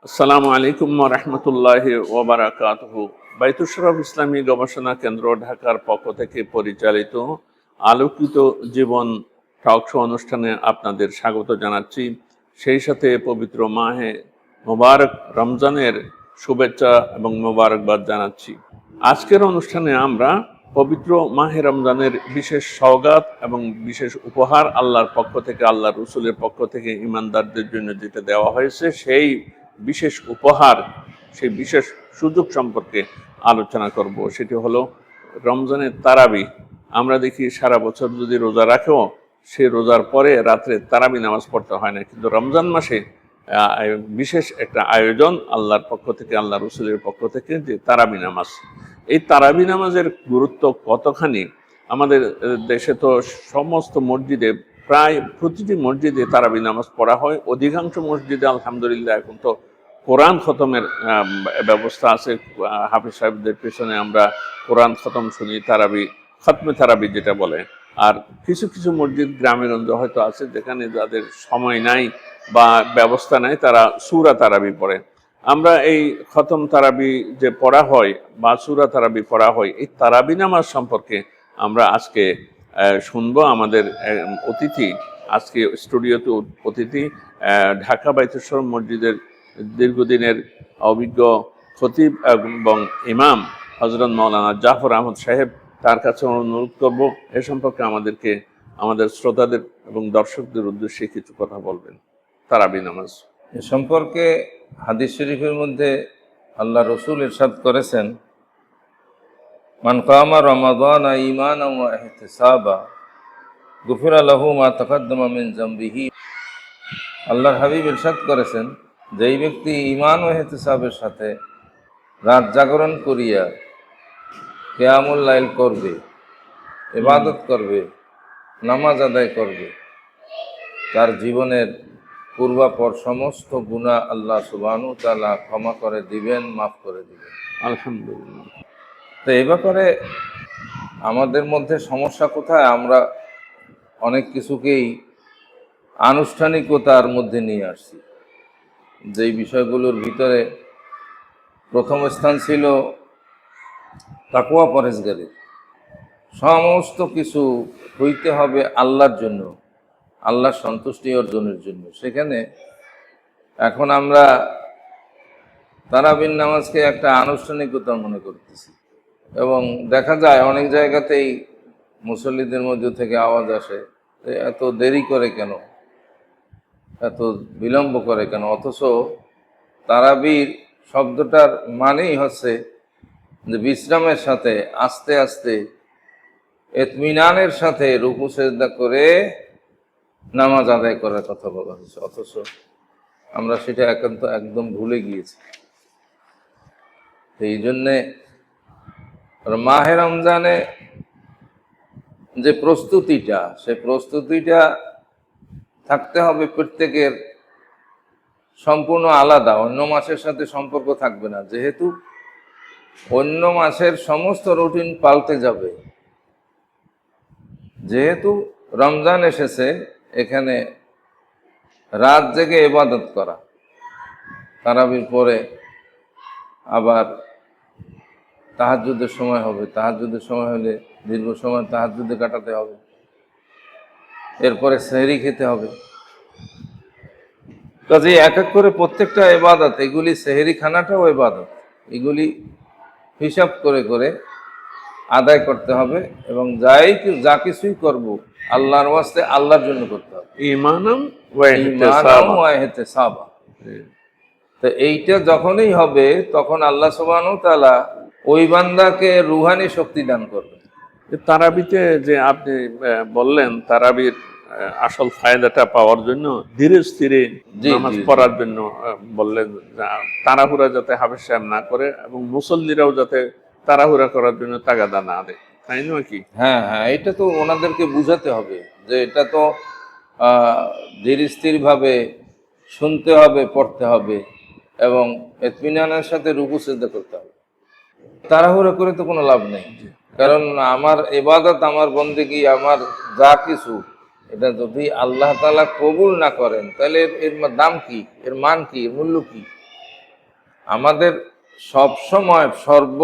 আসসালামু আলাইকুম ওয়া রাহমাতুল্লাহি ওয়া বারাকাতুহু। বাইতুশ শরফ ইসলামী গবেষণা কেন্দ্র ঢাকার পক্ষ থেকে পরিচালিত আলোকিত জীবন টক শো অনুষ্ঠানে আপনাদের স্বাগত জানাচ্ছি। সেই সাথে পবিত্র মাহে মোবারক রমজানের শুভেচ্ছা এবং মোবারকবাদ জানাচ্ছি। আজকের অনুষ্ঠানে আমরা পবিত্র মাহে রমজানের বিশেষ সওগাত এবং বিশেষ উপহার আল্লাহর পক্ষ থেকে, আল্লাহ রসুলের পক্ষ থেকে ঈমানদারদের জন্য যেটা দেওয়া হয়েছে, সেই বিশেষ উপহার, সেই বিশেষ সুযোগ সম্পর্কে আলোচনা করব। সেটি হলো রমজানের তারাবি। আমরা দেখি সারা বছর যদি রোজা রাখেও সে রোজার পরে রাত্রে তারাবি নামাজ পড়তে হয় না, কিন্তু রমজান মাসে বিশেষ একটা আয়োজন আল্লাহর পক্ষ থেকে, আল্লাহ রসুলের পক্ষ থেকে, যে তারাবি নামাজ। এই তারাবি নামাজের গুরুত্ব কতখানি! আমাদের দেশে তো সমস্ত মসজিদে, প্রায় প্রতিটি মসজিদে তারাবি নামাজ পড়া হয়। অধিকাংশ মসজিদে আলহামদুলিল্লাহ এখন তো কোরআন খতমের ব্যবস্থা আছে। হাফিজ সাহেবদের পেছনে আমরা কোরআন খতম শুনি, খতমে তারাবি যেটা বলে। আর কিছু কিছু মসজিদ গ্রামেগঞ্জে হয়তো আছে যেখানে যাদের সময় নাই বা ব্যবস্থা নাই, তারা সূরা তারাবি পড়ে। আমরা এই খতম তারাবি যে পড়া হয় বা সূরা তারাবি পড়া হয়, এই তারাবি নামাজ সম্পর্কে আমরা আজকে শুনবো। আমাদের অতিথি, আজকে স্টুডিওতে অতিথি ঢাকা বাইতুশ শরফ মসজিদের দীর্ঘদিনের অভিজ্ঞ খতিব এবং ইমাম হযরত মাওলানা জাফর আহমদ সাহেব। তার কাছে অনুরোধ করব এ সম্পর্কে আমাদের শ্রোতাদের এবং দর্শকদের উদ্দেশ্যে কিছু কথা বলবেন। তারাবি নামাজ এ সম্পর্কে হাদিস শরীফের মধ্যে আল্লাহ রসুল ইরশাদ করেছেন, মান কামা রমাদানা ঈমানান ওয়া ইহতিসাবা গুফিরা লাহু মা তাকাদ্দামা মিন যামবিহি। আল্লাহর হাবিব ইরশাদ করেছেন, যেই ব্যক্তি ঈমান ও ইহতিসাবের সাথে রাত জাগরণ করিয়া কিয়ামুল লাইল করবে, ইবাদত করবে, নামাজ আদায় করবে, তার জীবনের পূর্বাপর সমস্ত গুনাহ আল্লাহ সুবহানাহু ওয়া তাআলা ক্ষমা করে দিবেন, মাফ করে দিবেন। আলহামদুলিল্লাহ। তো এই ব্যাপারে আমাদের মধ্যে সমস্যা কোথায়? আমরা অনেক কিছুকেই আনুষ্ঠানিকতার মধ্যে নিয়ে আসছি। যেই বিষয়গুলোর ভিতরে প্রথম স্থান ছিল তাকওয়া, পরহেজগারি। সমস্ত কিছু হইতে হবে আল্লাহর জন্য, আল্লাহর সন্তুষ্টি অর্জনের জন্য। সেখানে এখন আমরা তারাবির নামাজকে একটা আনুষ্ঠানিকতা মনে করতেছি, এবং দেখা যায় অনেক জায়গাতেই মুসল্লিদের মধ্যে থেকে আওয়াজ আসে, এত দেরি করে কেন, এত বিলম্ব করে কেন? অথচ তারাবির শব্দটার মানেই হচ্ছে যে বিশ্রামের সাথে, আস্তে আস্তে, ইতমিনানের সাথে রুকু সেজদা করে নামাজ আদায় করার কথা বলা হয়েছে। অথচ আমরা সেটা একদম ভুলে গিয়েছি। এই জন্যে মাহে রমজানে যে প্রস্তুতিটা, সে প্রস্তুতিটা থাকতে হবে প্রত্যেকের সম্পূর্ণ আলাদা। অন্য মাসের সাথে সম্পর্ক থাকবে না, যেহেতু অন্য মাসের সমস্ত রুটিন পাল্টে যাবে। যেহেতু রমজান এসেছে, এখানে রাত জেগে ইবাদত করা, তারাবির পরে আবার তাহাজ্জুদের সময় হবে, তাহাজ্জুদের সময় হলে দীর্ঘ সময় তাহাজ্জুদে কাটাতে হবে, এরপরে সেহরি খেতে হবে। কাজে এক এক করে প্রত্যেকটা ইবাদত, এগুলি সেহরি খানাটাও ইবাদত, এগুলি হিসাব করে করে আদায় করতে হবে। এবং যা কিছুই করব আল্লাহর ওয়াস্তে, আল্লাহর জন্য করতে হবে। ঈমানান ওয়া ইহতিসাবা। তো এইটা যখনই হবে, তখন আল্লাহ সুবহানাহু ওয়া তাআলা ওই বান্দাকে রুহানি শক্তি দান করবে। তারাবিতে যে আপনি বললেন, তারাবির আসল ফায়দাটা পাওয়ার জন্য ধীরে স্থিরে নামাজ পড়ার জন্য বললেন, তাড়াহুড়া যাতে হাফেজ সাহেব না করে এবং মুসল্লিরাও যাতে তাড়াহুড়া করার জন্য তাগাদা না দেয়, তাই নয় কি? হ্যাঁ হ্যাঁ, এটা তো ওনাদেরকে বুঝাতে হবে যে এটা তো ধীর স্থির ভাবে শুনতে হবে, পড়তে হবে, এবং ইতমিনানের সাথে রুকু সিজদা করতে হবে। তাড়াহুড়া করে তো কোনো লাভ নেই। কারণ আমার ইবাদত, আমার বন্দেগী, আমার যা কিছু, এটা যদি আল্লাহ তাআলা কবুল না করেন, তাহলে এর দাম কি, এর মান কি, এর মূল্য কি? আমাদের সব সময় সর্ব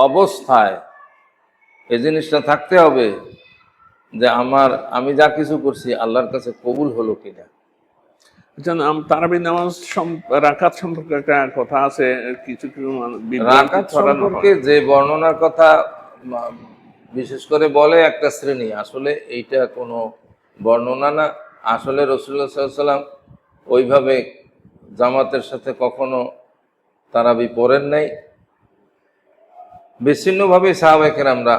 অবস্থায় এই জিনিসটা থাকতে হবে যে আমি যা কিছু করছি আল্লাহর কাছে কবুল হলো কিনা। তারাবি নামাজ রাকাত সম্পর্কে একটা কথা আছে, কিছু কিছু বিভ্রান্তি রাকাত ছড়ানো সম্পর্কে হয়। যে বর্ণনার কথা বিশেষ করে বলে একটা শ্রেণী, আসলে এইটা কোনো বর্ণনা না। আসলে রাসূলুল্লাহ সাল্লাল্লাহু আলাইহি ওয়াসাল্লাম ওইভাবে জামাতের সাথে কখনো তারাবি পড়েন নাই। বিচ্ছিন্নভাবে সাহাবায়ে কেরামরা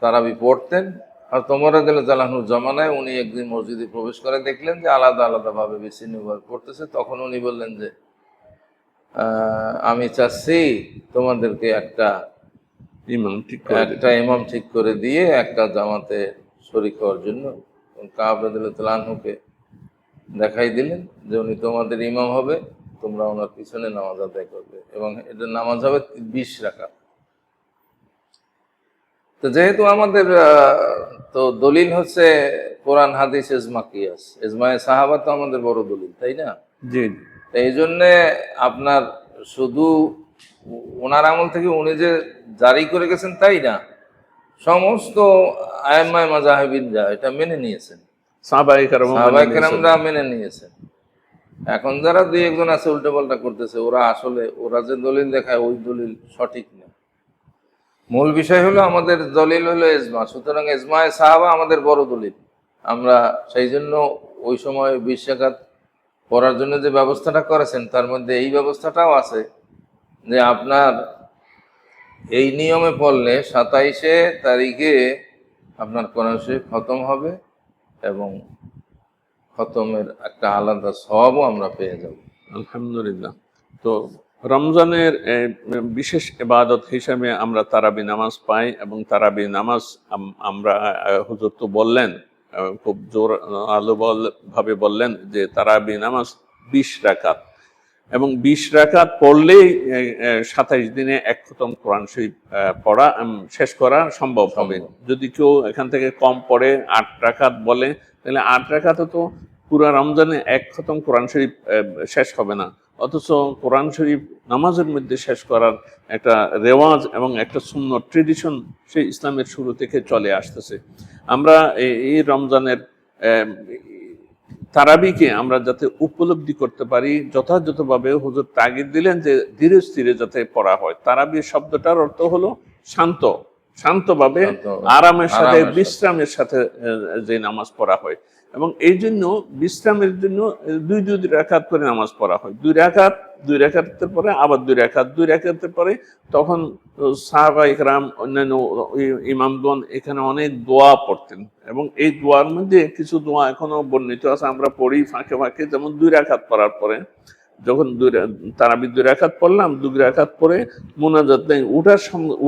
তারাবি পড়তেন। আর ওমর রাদিয়াল্লাহু আনহুর জামানায় উনি একদিন মসজিদে প্রবেশ করে দেখলেন যে আলাদা আলাদাভাবে বিচ্ছিন্নভাবে পড়তেছে। তখন উনি বললেন যে আমি চাচ্ছি তোমাদেরকে একটা ইমাম ঠিক করে দিয়ে একটা জামাতে শরীক হওয়ার জন্য। কাব রাদিয়াল্লাহু আনহুকে দেখাই দিলেন যে উনি তোমাদের ইমাম হবে, তোমরা ওনার পিছনে নামাজ আদায় করবে, এবং এটা নামাজ হবে 20 রাকাত। তো যেহেতু আমাদের তো দলিল হচ্ছে কোরআন, হাদিস, ইজমা, কিয়াস। ইজমায়ে সাহাবা তো আমাদের বড় দলিল, তাই না? জি। এই জন্যে আপনার শুধু ওনার আমল থেকে উনি যে জারি করে গেছেন তাই না, সমস্ত আইম্মায়ে মাযাহিবিন যা এটা মেনে নিয়েছেন, সাহাবায়ে কেরামরা মেনে নিয়েছেন। এখন যারা দুই একজন আছে উল্টো পাল্টা করতেছে, ওরা যে দলিল দেখায় ওই দলিল সঠিক না। মূল বিষয় হলো আমাদের দলিল হলো ইজমা। সুতরাং ইজমায়ে সাহাবা আমাদের বড় দলিল। আমরা সেই জন্য ওই সময় 20 রাকাত পড়ার জন্য যে ব্যবস্থাটা করেছেন তার মধ্যে এই ব্যবস্থাটাও আছে যে আপনার এই নিয়মে পড়লে 27 তারিখে আপনার কোরআন শরীফ খতম হবে এবং খতমের একটা আলাদা সওয়াবও আমরা পেয়ে যাব। আলহামদুলিল্লাহ। তো রমজানের বিশেষ ইবাদত হিসেবে আমরা তারাবি নামাজ পাই, এবং তারাবি নামাজ আমরা হুজুর তো বললেন, খুব জোর আলো ভাবে বললেন যে তারাবি নামাজ 20 রাকাত, এবং 20 রাকাত পড়লেই 27 দিনে এক খতম কোরআন শরীফ পড়া শেষ করা সম্ভব হবে। যদি কেউ এখান থেকে কম পড়ে 8 রাকাত বলে, তাহলে 8 রাকাতে তো পুরা রমজানে এক খতম কোরআন শরীফ শেষ হবে না। অথচ কোরআন শরীফ নামাজের মধ্যে শেষ করার একটা রেওয়াজ এবং একটা সুন্নত ট্রেডিশন সেই ইসলামের শুরু থেকে চলে আসতেছে। আমরা এই রমজানের তারাবিকে আমরা যাতে উপলব্ধি করতে পারি, যথাযথভাবে হুজুর তাগিদ দিলেন যে ধীরে স্থিরে যাতে পড়া হয়। তারাবি শব্দটার অর্থ হলো শান্ত, শান্তভাবে আরামের সাথে বিশ্রামের সাথে যে নামাজ পড়া হয়। এবং এই জন্য বিশ্রামের জন্য 2 রাকাত করে নামাজ পড়া হয়। 2 রাকাতের পরে আবার 2 রাকাতের পরে তখন সাহাবায়ে কেরাম, অন্যান্য ইমামগণ এখানে অনেক দোয়া পড়তেন, এবং এই দোয়ার মধ্যে কিছু দোয়া এখনো বর্ণিত আছে, আমরা পড়ি ফাঁকে ফাঁকে। যেমন 2 রাকাত পড়ার পরে যখন তারাবি 2 রাকাত পড়লাম, 2 রাকাত পরে মুনাজাত নেই,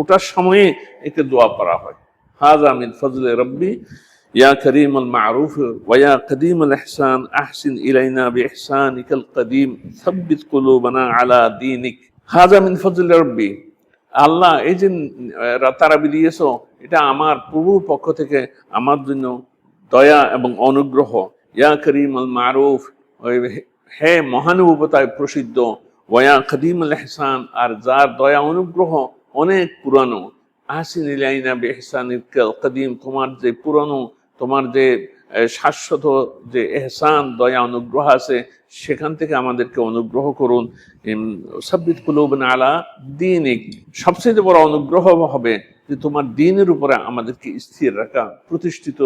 উঠার সময়ে একটা দোয়া পড়া হয়, হাযা মিন ফজলে রব্বি ইয়া করিমুল মারুফ ওয়া ইয়া কদিমুল ইহসান আহসিন ইলাইনা বিইহসানিকাল কদিম সাব্বিত কুলুবানা আলা দীনিক। হাযা মিন ফজলে রব্বি, আল্লাহ এই যে তারাবি দিয়েছো, এটা আমার প্রভুর পক্ষ থেকে আমার জন্য দয়া এবং অনুগ্রহ। ইয়া করিমুল মারুফ, হে মহানুভবতায় প্রসিদ্ধ, ওয়া কদিমুল ইহসান, আর যার দয়া অনুগ্রহ অনেক পুরানো, আহসিন ইলাইনা বিইহসানিকাল কদিম, তোমার যে পুরানো, তোমার যে শাশ্বত যে এহসান দয়া অনুগ্রহ আছে সেখান থেকে আমাদেরকে অনুগ্রহ করুন। সাব্বিত কুলুবানা আলা দীনিক, সবচেয়ে বড় অনুগ্রহ হবে যে তোমার দ্বীনের উপরে আমাদেরকে স্থির রাখা, প্রতিষ্ঠিত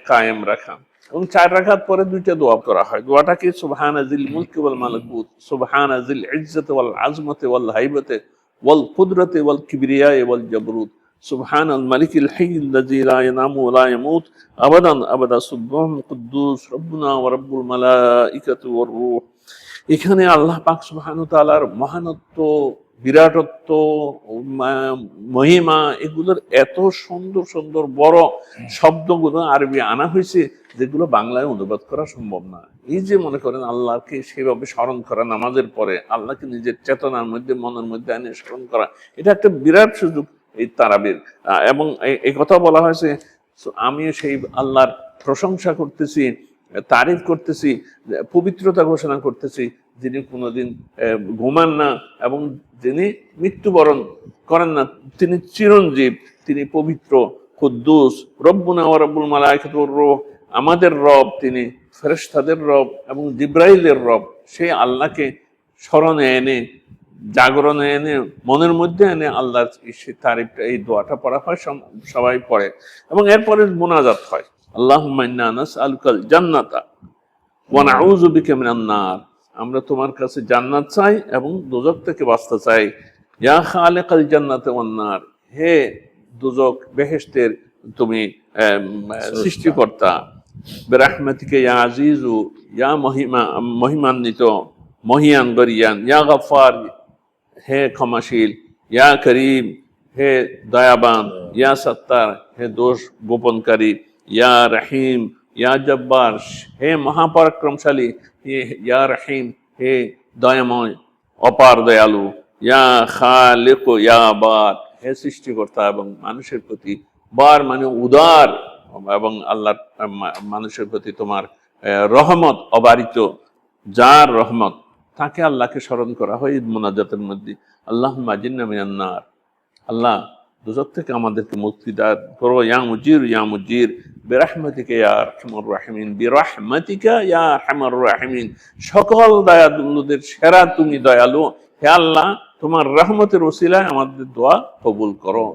কায়েম রাখা। এবং 4 রাকাত পরে 2টা দোয়া করা হয়। দোয়াটা কি? সুবহানা জিল মুলকি ওয়াল মালাকুত, সুবহানা জিল ইজ্জতি ওয়াল আজমতি ওয়াল হাইবতি ওয়াল কুদরতি ওয়াল কিবরিয়াই ওয়াল জাবরুত, সুবহানাল মালিকিল হাইয়্যিল লাযী লা ইয়ানামু ওয়া লা ইয়ামুত আবাদান আবাদা, সুবহানাল কুদ্দুস রব্বুনা ওয়া রাব্বুল মালাইকাতি ওয়ার রূহ। এখানে আল্লাহ পাক সুবহানাহু ওয়া তাআলার মহানত্ব, বিরাটত্ব, মহিমা, এগুলোর এত সুন্দর সুন্দর বড় শব্দগুলো আরবি আনা হয়েছে যেগুলো বাংলায় অনুবাদ করা সম্ভব না। এই যে মনে করেন আল্লাহকে সেভাবে স্মরণ করা, নামাজের পরে আল্লাহকে নিজের চেতনার মধ্যে, মনের মধ্যে এনে স্মরণ করা, এটা একটা বিরাট সুযোগ এই তারাবির। এবং এই কথা বলা হয়েছে, আমিও সেই আল্লাহর প্রশংসা করতেছি, তারিফ করতেছি, পবিত্রতা ঘোষণা করতেছি যিনি কোনোদিন ঘুমান না এবং যিনি মৃত্যুবরণ করেন না, তিনি চিরঞ্জীব, তিনি পবিত্র, কুদ্দুস, রব্বুনা ওয়া রব্বুল মালাইকাতুর রূহ, আমাদের রব, তিনি ফেরেশতাদের রব এবং জিব্রাইলের রব। সেই আল্লাহকে স্মরণে এনে, জাগরণে এনে, মনের মধ্যে এনে আল্লাহর তারিফটা, এই দোয়াটা পড়া হয়, সবাই পড়ে এবং এরপরে মোনাজাত হয়, আল্লাহুম্মা ইন্না নাসআলুকাল জান্নাতা ওয়া নাউযু বিকা মিনান নার। আমরা তোমার কাছে জান্নাত চাই এবং দোজখ থেকে বাঁচতে চাই। ইয়া খালিকাল জান্নাতি ওয়ান নার, হে দোজখ বেহেশতের তুমি সৃষ্টিকর্তা। বিরাহমাতিকা ইয়া আজিজু, ইয়া মহিমান্বিত, মহিয়ান গরিয়ান। ইয়া গফফার, হে ক্ষমাশীল। ইয়া করিম, হে দয়াবান। ইয়া সত্তার, হে দোষ গোপনকারী। ইয়া রহিম, ইয়া জব্বার, হে মহাপরাক্রমশালী। ইয়া রহিম, হে দয়াময়, অপার দয়ালু। ইয়া খালিক, ইয়া বার, হে সৃষ্টিকর্তা এবং মানুষের প্রতি বার মানে উদার, এবং আল্লাহর মানুষের প্রতি তোমার রহমত অবারিত। যার রহমত, তাকে আল্লাহকে স্মরণ করা হয় মুনাজাতের মধ্যে। আল্লাহুম্মা আজিরনা মিনান নার, আল্লাহ দোজখ থেকে আমাদেরকে মুক্তি দান করো। ইয়া মুজির, ইয়া মুজির, বিরাহমাতিকা ইয়া আরহামার রাহিমিন, বিরাহমাতিকা ইয়া আরহামার রাহিমিন। সকল দয়ালুদের সেরা তুমি দয়ালু, হে আল্লাহ, তোমার রহমতের ওসিলায় আমাদের দোয়া কবুল করো।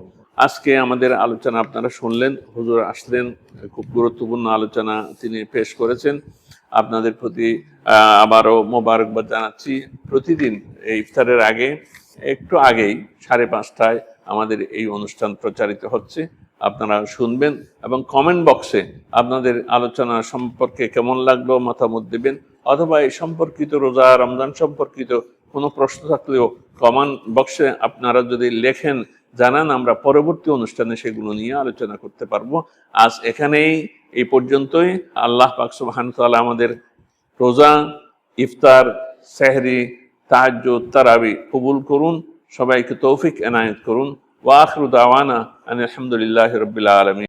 আজকে আমাদের আলোচনা আপনারা শুনলেন, হুজুর আসলেন, খুব গুরুত্বপূর্ণ আলোচনা তিনি পেশ করেছেন। আপনাদের প্রতি আবারও মোবারকবাদ জানাচ্ছি। প্রতিদিন এই ইফতারের আগে, একটু আগেই 5:30টায় আমাদের এই অনুষ্ঠান প্রচারিত হচ্ছে, আপনারা শুনবেন এবং কমেন্ট বক্সে আপনাদের আলোচনা সম্পর্কে কেমন লাগলো মতামত দেবেন, অথবা এই সম্পর্কিত রোজা রমজান সম্পর্কিত কোনো প্রশ্ন থাকলেও কমেন্ট বক্সে আপনারা যদি লেখেন, জানান, আমরা পরবর্তী অনুষ্ঠানে সেগুলো নিয়ে আলোচনা করতে পারবো। আজ এখানেই, এই পর্যন্তই। আল্লাহ পাক সুবহানাহু ওয়া তাআলা আমাদের রোজা, ইফতার, সেহরি, তাহাজ্জুদ, তারাবি কবুল করুন, সবাইকে তৌফিক এনায়েত করুন। ওয়া আখিরু দাওয়ানা আনিল হামদুলিল্লাহি রাব্বিল আলামিন।